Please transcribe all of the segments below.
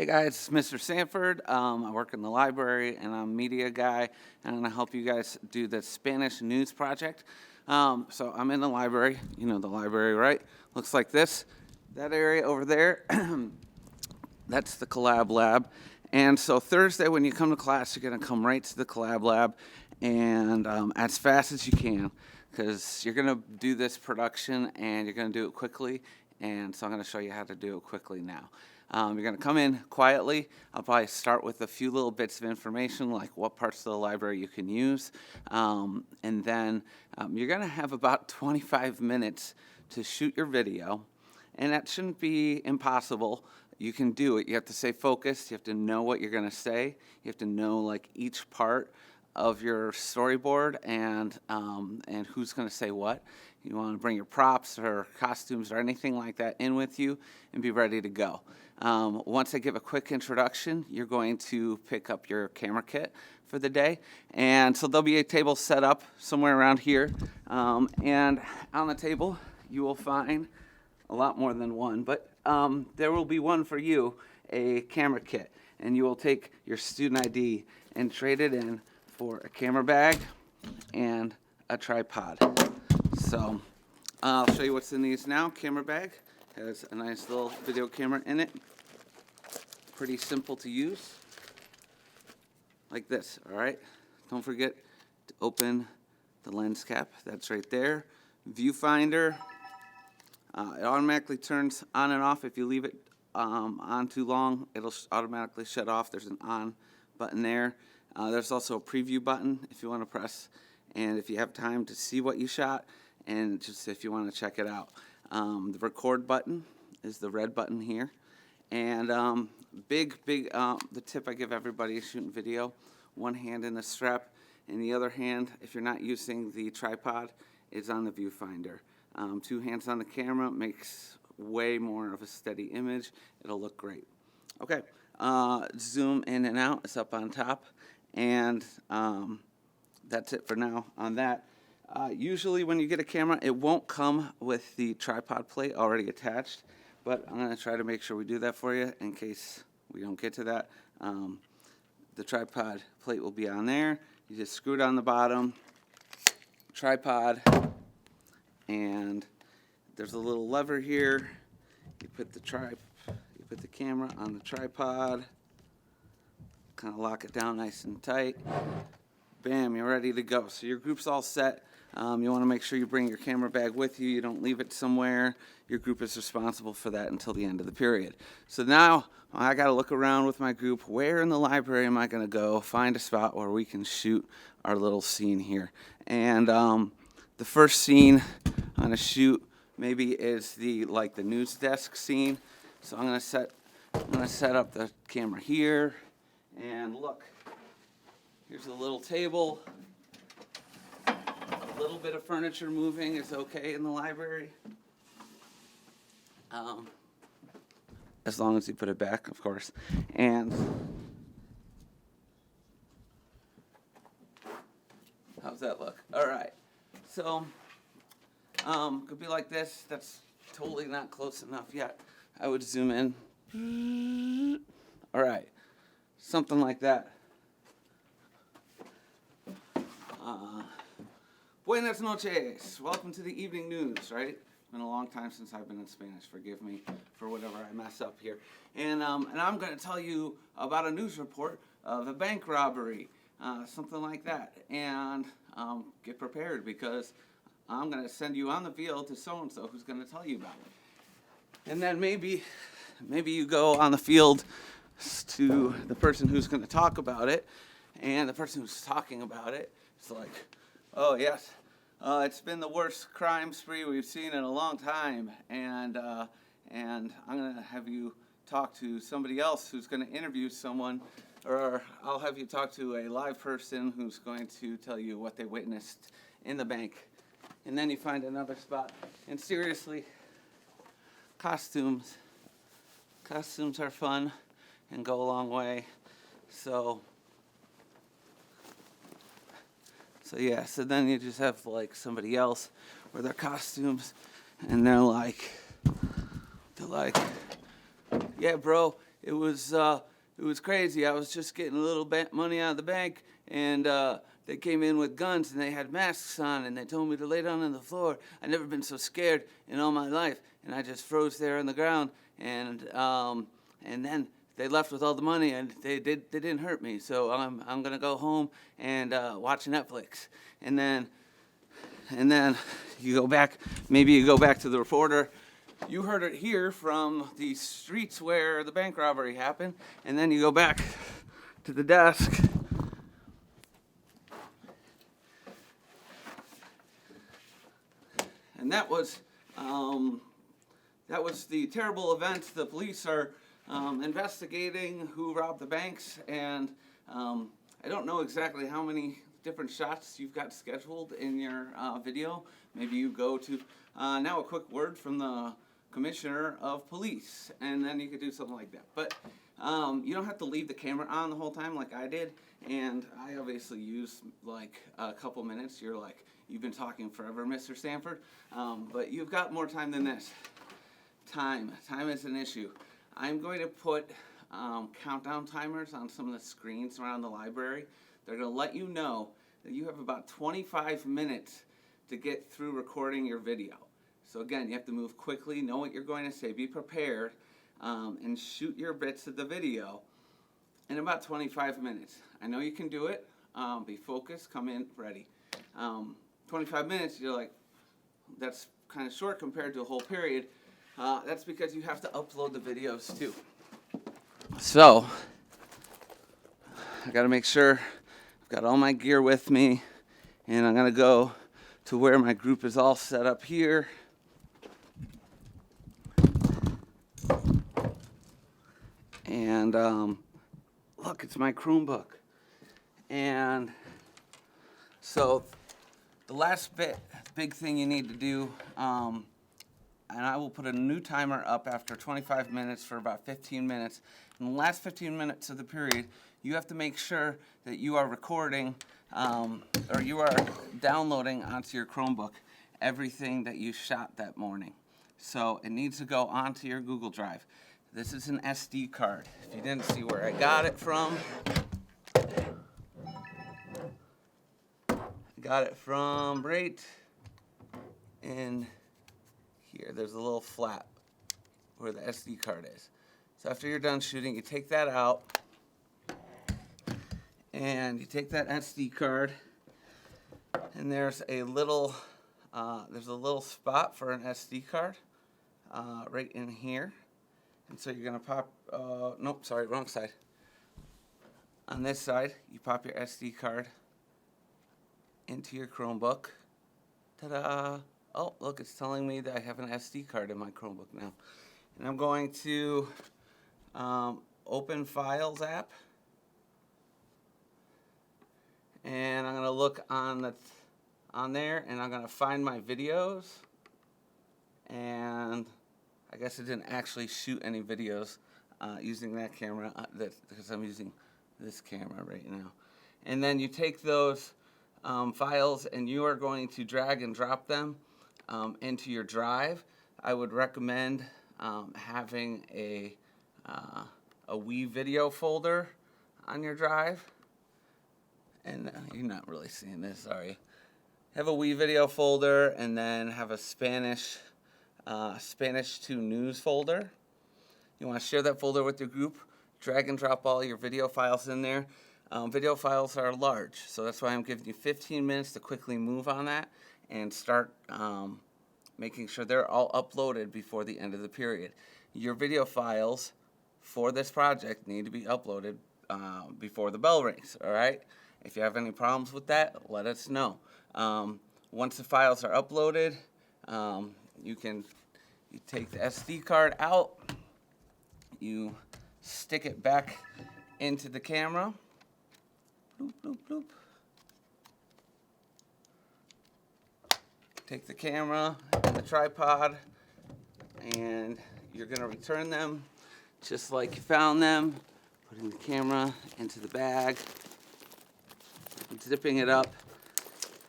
Hey guys, it's Mr. Sanford. I work in the library and I'm a media guy, and I'm going to help you guys do the Spanish news project. So I'm in the library. You know the library, right? Looks like this. That area over there, that's the collab lab. And so Thursday when you come to class, you're going to come right to the collab lab and as fast as you can, because you're going to do this production and you're going to do it quickly. And so I'm going to show you how to do it quickly now. You're going to come in quietly. I'll probably start with a few little bits of information, like what parts of the library you can use. And then you're going to have about 25 minutes to shoot your video. And that shouldn't be impossible. You can do it. You have to stay focused. You have to know what you're going to say. You have to know like each part of your storyboard and who's going to say what. You want to bring your props or costumes or anything like that in with you and be ready to go. Once I give a quick introduction, you're going to pick up your camera kit for the day. And so there'll be a table set up somewhere around here. And on the table, you will find a lot more than one, but there will be one for you, a camera kit. And you will take your student ID and trade it in for a camera bag and a tripod. So I'll show you what's in these now. Camera bag has a nice little video camera in it. Pretty simple to use. Like this, all right? Don't forget to open the lens cap. That's right there. Viewfinder. It automatically turns on and off. If you leave it on too long, it'll automatically shut off. There's an on button there. There's also a preview button if you want to press, and if you have time to see what you shot, and just if you want to check it out. The record button is the red button here. And the tip I give everybody is shooting video, one hand in the strap, and the other hand, if you're not using the tripod, is on the viewfinder. Two hands on the camera makes way more of a steady image. It'll look great. Okay, zoom in and out is up on top, and that's it for now on that. Usually when you get a camera, it won't come with the tripod plate already attached, but I'm going to try to make sure we do that for you in case we don't get to that. The tripod plate will be on there. You just screw it on the bottom, tripod, and there's a little lever here. You put the camera on the tripod, kind of lock it down nice and tight. Bam, you're ready to go. So your group's all set. You want to make sure you bring your camera bag with you. You don't leave it somewhere. Your group is responsible for that until the end of the period. So now I got to look around with my group. Where in the library am I going to go find a spot where we can shoot our little scene here? And the first scene I'm going to shoot maybe is the news desk scene. So I'm going to set up the camera here, and look. Here's a little table. A little bit of furniture moving is okay in the library. As long as you put it back, of course. And how's that look? All right. So could be like this. That's totally not close enough yet. I would zoom in. All right. Something like that. Buenas noches. Welcome to the evening news, right? It's been a long time since I've been in Spanish. Forgive me for whatever I mess up here. And I'm going to tell you about a news report of a bank robbery, something like that. And get prepared, because I'm going to send you on the field to so-and-so who's going to tell you about it. And then maybe you go on the field to the person who's going to talk about it, and the person who's talking about it is like, oh, yes, it's been the worst crime spree we've seen in a long time, and I'm going to have you talk to somebody else who's going to interview someone, or I'll have you talk to a live person who's going to tell you what they witnessed in the bank. And then you find another spot. And seriously, costumes are fun and go a long way. So yeah, so then you just have like somebody else with their costumes, and they're like, yeah, bro, it was crazy. I was just getting a little money out of the bank, and they came in with guns, and they had masks on, and they told me to lay down on the floor. I'd never been so scared in all my life, and I just froze there on the ground, and then they left with all the money, and they didn't hurt me. So I'm gonna go home and watch Netflix, and then you go back. Maybe you go back to the reporter. You heard it here from the streets where the bank robbery happened, and then you go back to the desk. And that was the terrible event. The police are investigating who robbed the banks, and I don't know exactly how many different shots you've got scheduled in your video. Maybe you go to now a quick word from the Commissioner of Police, and then you could do something like that. But you don't have to leave the camera on the whole time like I did, and I obviously used like a couple minutes. You're like, you've been talking forever, Mr. Sanford, but you've got more time than this. Time is an issue. I'm going to put countdown timers on some of the screens around the library. They're going to let you know that you have about 25 minutes to get through recording your video. So again, you have to move quickly, know what you're going to say, be prepared, and shoot your bits of the video in about 25 minutes. I know you can do it. Be focused, come in ready. 25 minutes, you're like, that's kind of short compared to a whole period. That's because you have to upload the videos too. So, I got to make sure I've got all my gear with me, and I'm going to go to where my group is all set up here. And look, it's my Chromebook. And so the last big thing you need to do, and I will put a new timer up after 25 minutes for about 15 minutes. In the last 15 minutes of the period, you have to make sure that you are recording or you are downloading onto your Chromebook everything that you shot that morning. So it needs to go onto your Google Drive. This is an SD card. If you didn't see where I got it from, I got it from right in here. There's a little flap where the SD card is. So after you're done shooting, you take that out, and you take that SD card, and there's a little spot for an SD card right in here. And so you're going to pop, nope, sorry, wrong side. On this side, you pop your SD card into your Chromebook. Ta-da! Oh, look, it's telling me that I have an SD card in my Chromebook now. And I'm going to open Files app. And I'm going to look on there, and I'm going to find my videos. And I guess it didn't actually shoot any videos using that camera because I'm using this camera right now. And then you take those files, and you are going to drag and drop them into your drive. I would recommend having a Wii video folder on your drive. And you're not really seeing this, are you? Have a Wii video folder, and then have a Spanish to news folder. You want to share that folder with your group. Drag and drop all your video files in there. Video files are large, so that's why I'm giving you 15 minutes to quickly move on that and start making sure they're all uploaded before the end of the period. Your video files for this project need to be uploaded before the bell rings, all right? If you have any problems with that, let us know. Once the files are uploaded, you take the SD card out, you stick it back into the camera, bloop, bloop, bloop. Take the camera and the tripod, and you're going to return them just like you found them, putting the camera into the bag, and zipping it up.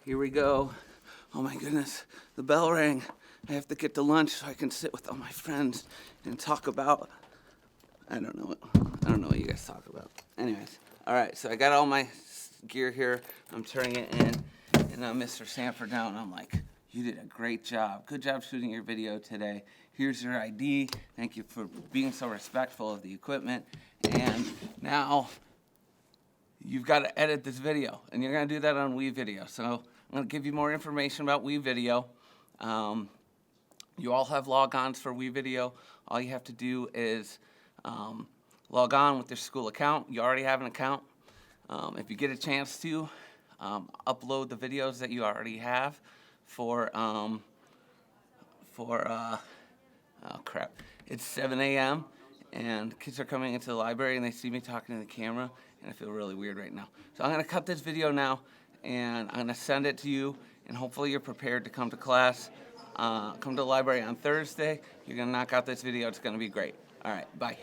Here we go. Oh my goodness, the bell rang. I have to get to lunch so I can sit with all my friends and talk about I don't know what you guys talk about. Anyways, all right. So I got all my gear here. I'm turning it in, and Mr. Sanford now, and I'm like, you did a great job. Good job shooting your video today. Here's your ID. Thank you for being so respectful of the equipment. And now you've got to edit this video, and you're going to do that on WeVideo. So I'm going to give you more information about WeVideo. You all have logons for WeVideo. All you have to do is log on with your school account. You already have an account. If you get a chance to, upload the videos that you already have for oh crap, it's 7 a.m. and kids are coming into the library and they see me talking to the camera, and I feel really weird right now. So I'm going to cut this video now, and I'm going to send it to you, and hopefully you're prepared to come to class. Come to the library on Thursday. You're going to knock out this video. It's going to be great. All right, bye.